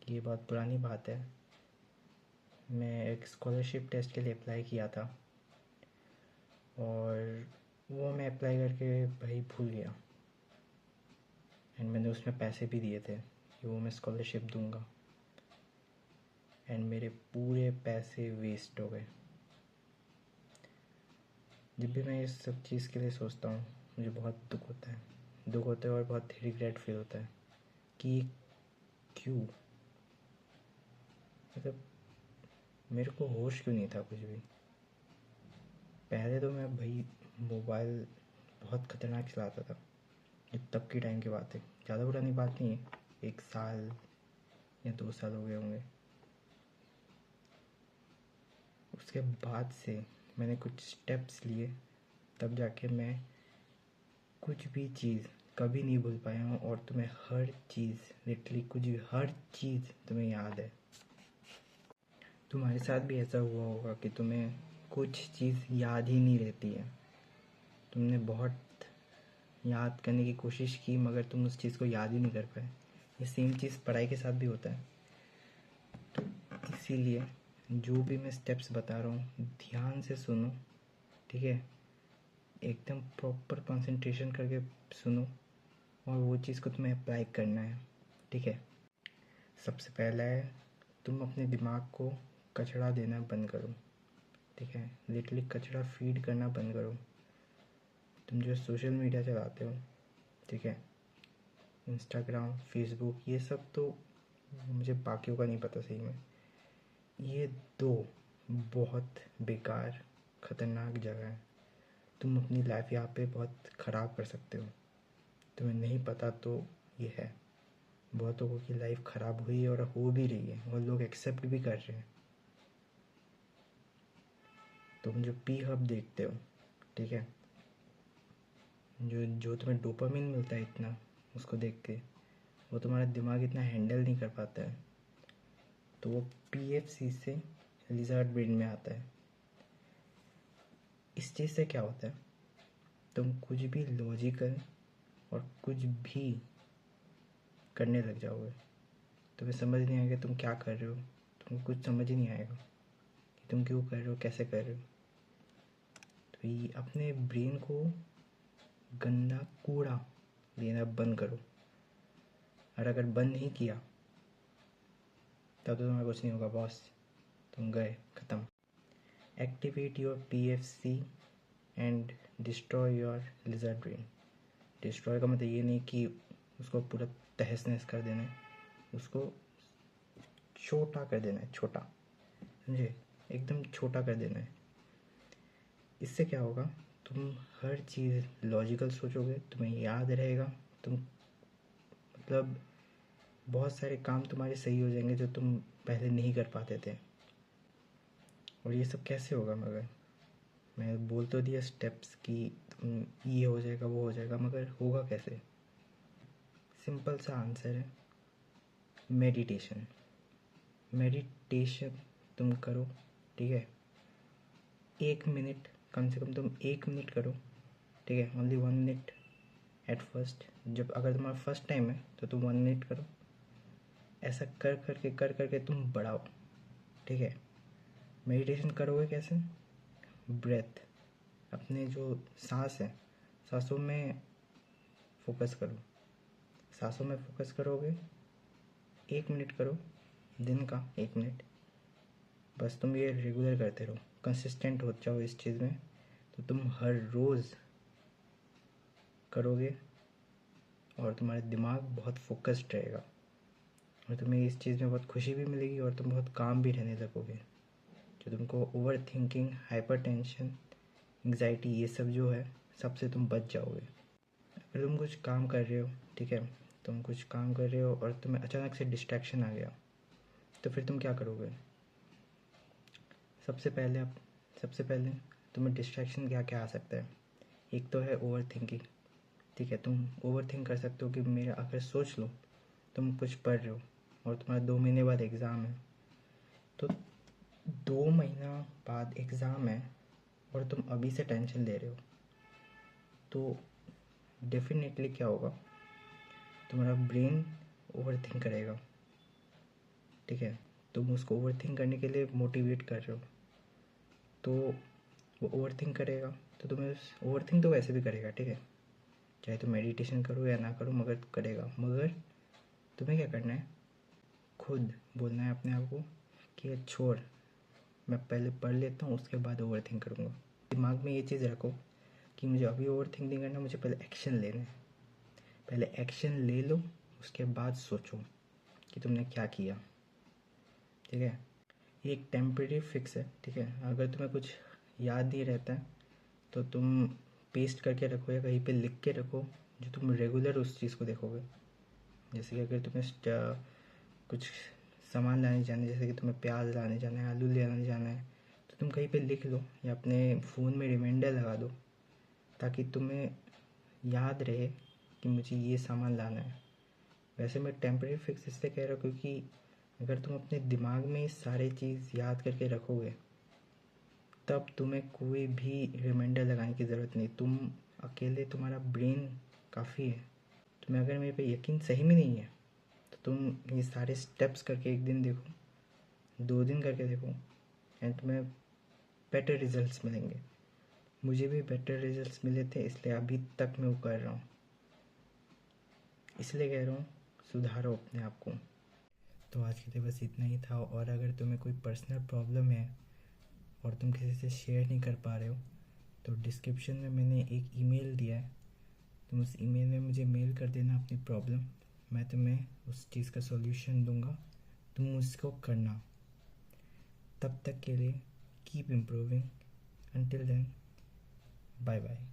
ये बहुत पुरानी बात है। मैं एक स्कॉलरशिप टेस्ट के लिए अप्लाई किया था और वो मैं अप्लाई करके भाई भूल गया। एंड मैंने उसमें पैसे भी दिए थे कि वो मैं स्कॉलरशिप दूंगा, एंड मेरे पूरे पैसे वेस्ट हो गए। जब भी मैं इस सब चीज़ के लिए सोचता हूँ मुझे बहुत दुख होता है और बहुत रिग्रेट फील होता है कि क्यों, मतलब मेरे को होश क्यों नहीं था कुछ भी। पहले तो मैं भाई मोबाइल बहुत ख़तरनाक चलाता था। ये तब की टाइम की बात है, ज़्यादा पुरानी बात नहीं है, 1 साल या 2 साल हो गए होंगे। उसके बाद से मैंने कुछ स्टेप्स लिए, तब जाके मैं कुछ भी चीज़ कभी नहीं भूल पाया हूँ। और तुम्हें हर चीज़, लिटरली कुछ भी, हर चीज़ तुम्हें याद है। तुम्हारे साथ भी ऐसा हुआ होगा कि तुम्हें कुछ चीज़ याद ही नहीं रहती है। तुमने बहुत याद करने की कोशिश की मगर तुम उस चीज़ को याद ही नहीं कर पाए। ये सेम चीज़ पढ़ाई के साथ भी होता है। तो इसीलिए जो भी मैं स्टेप्स बता रहा हूँ ध्यान से सुनो, ठीक है? एकदम प्रॉपर कंसंट्रेशन करके सुनो और वो चीज़ को तुम्हें अप्लाई करना है, ठीक है? सबसे पहला है तुम अपने दिमाग को कचरा देना बंद करो, ठीक है? लिटरली कचरा फीड करना बंद करो। तुम जो सोशल मीडिया चलाते हो, ठीक है, इंस्टाग्राम, फेसबुक, ये सब तो मुझे बाकियों का नहीं पता सही में। ये दो बहुत बेकार ख़तरनाक जगह है। तुम अपनी लाइफ यहाँ पे बहुत ख़राब कर सकते हो। तुम्हें नहीं पता तो ये है। बहुत लोगों की लाइफ ख़राब हुई है और हो भी रही है और लोग एक्सेप्ट भी कर रहे हैं। तुम जो पी हब देखते हो, ठीक है, जो जो तुम्हें डोपामिन मिलता है इतना उसको देख के, वो तुम्हारा दिमाग इतना हैंडल नहीं कर पाता है। तो वो PFC से लिज़ार्ड ब्रेन में आता है। इस चीज़ से क्या होता है, तुम कुछ भी लॉजिकल और कुछ भी करने लग जाओगे। तुम्हें समझ नहीं आएगा तुम क्या कर रहे हो, तुमको कुछ समझ ही नहीं आएगा कि तुम क्यों कर रहे हो, कैसे कर रहे हो। तो ये अपने ब्रेन को गंदा कूड़ा देना बंद करो। और अगर बंद नहीं किया तब तो तुम्हारा कुछ नहीं होगा बॉस, तुम गए, ख़त्म। Activate your PFC and destroy your lizard brain. Destroy का मतलब ये नहीं कि उसको पूरा तहस नहस कर देना है, उसको छोटा कर देना है, छोटा, समझे? एकदम छोटा कर देना है। इससे क्या होगा, तुम हर चीज़ लॉजिकल सोचोगे, तुम्हें याद रहेगा। तुम मतलब बहुत सारे काम तुम्हारे सही हो जाएंगे जो तुम पहले नहीं कर पाते थे। और ये सब कैसे होगा, मगर मैं बोल तो दिया स्टेप्स कि तुम ये हो जाएगा वो हो जाएगा, मगर होगा कैसे? सिंपल सा आंसर है, मेडिटेशन। मेडिटेशन तुम करो, ठीक है? 1 मिनट, कम से कम तुम 1 मिनट करो, ठीक है? Only 1 minute at first. जब अगर तुम्हारा फर्स्ट टाइम है तो तुम 1 मिनट करो। ऐसा कर करके तुम बढ़ाओ, ठीक है? मेडिटेशन करोगे कैसे? ब्रेथ, अपने जो सांस है, सांसों में फोकस करो। सांसों में फोकस करोगे, 1 मिनट करो, दिन का 1 मिनट। बस तुम ये रेगुलर करते रहो, कंसिस्टेंट हो जाओ इस चीज़ में, तो तुम हर रोज़ करोगे और तुम्हारा दिमाग बहुत फोकस्ड रहेगा और तुम्हें इस चीज़ में बहुत खुशी भी मिलेगी और तुम बहुत काम भी रहने लगोगे। जो तुमको over thinking, hyper tension, anxiety, ये सब जो है, सबसे तुम बच जाओगे। अगर तुम कुछ काम कर रहे हो, ठीक है, तुम कुछ काम कर रहे हो और तुम्हें अचानक से डिस्ट्रैक्शन आ गया, तो फिर तुम क्या करोगे? सबसे पहले तुम्हें डिस्ट्रैक्शन क्या क्या आ सकता है? एक तो है ओवर थिंकिंग, ठीक है? तुम ओवर थिंक कर सकते हो कि मेरा, अगर सोच लो तुम कुछ पढ़ रहे हो और तुम्हारा 2 महीने बाद एग्ज़ाम है, तो 2 महीना बाद एग्ज़ाम है और तुम अभी से टेंशन ले रहे हो, तो डेफिनेटली क्या होगा, तुम्हारा ब्रेन ओवर थिंक करेगा ठीक है, तुम उसको ओवरथिंक करने के लिए मोटिवेट कर रहे हो, तो वो ओवरथिंक करेगा, तो तुम्हें ओवरथिंक तो वैसे भी करेगा, ठीक है, चाहे तुम मेडिटेशन करो या ना करो, मगर करेगा। मगर तुम्हें क्या करना है, खुद बोलना है अपने आप को कि ये छोड़, मैं पहले पढ़ लेता हूँ, उसके बाद ओवरथिंक करूँगा। दिमाग में ये चीज़ रखो कि मुझे अभी ओवरथिंक नहीं करना, मुझे पहले एक्शन लेना है। पहले एक्शन ले लो, उसके बाद सोचो कि तुमने क्या किया, ठीक है। ये एक टेम्परेरी फिक्स है, ठीक है। अगर तुम्हें कुछ याद नहीं रहता है तो तुम पेस्ट करके रखो या कहीं पे लिख के रखो, जो तुम रेगुलर उस चीज़ को देखोगे। जैसे कि अगर तुम्हें कुछ सामान लाने जाना है, जैसे कि तुम्हें प्याज लाने जाना है, आलू लाने जाना है, तो तुम कहीं पे लिख लो या अपने फ़ोन में रिमाइंडर लगा दो, ताकि तुम्हें याद रहे कि मुझे ये सामान लाना है। वैसे मैं टेम्परेरी फिक्स इसलिए कह रहा हूँ क्योंकि अगर तुम अपने दिमाग में सारे चीज़ याद करके रखोगे, तब तुम्हें कोई भी रिमाइंडर लगाने की ज़रूरत नहीं। तुम अकेले, तुम्हारा ब्रेन काफ़ी है। तुम्हें अगर मेरे पे यकीन सही में नहीं है तो तुम ये सारे स्टेप्स करके एक दिन देखो, 2 दिन करके देखो, एंड तुम्हें बेटर रिजल्ट्स मिलेंगे। मुझे भी बेटर रिजल्ट्स मिले थे, इसलिए अभी तक मैं वो कर रहा हूँ। इसलिए कह रहा हूँ, सुधारो अपने आप को। तो आज के लिए बस इतना ही था। और अगर तुम्हें कोई पर्सनल प्रॉब्लम है और तुम किसी से शेयर नहीं कर पा रहे हो, तो डिस्क्रिप्शन में मैंने एक ईमेल दिया है, तुम उस ईमेल में मुझे मेल कर देना अपनी प्रॉब्लम। मैं तुम्हें उस चीज़ का सॉल्यूशन दूंगा, तुम उसको करना। तब तक के लिए keep improving. Until then, bye bye.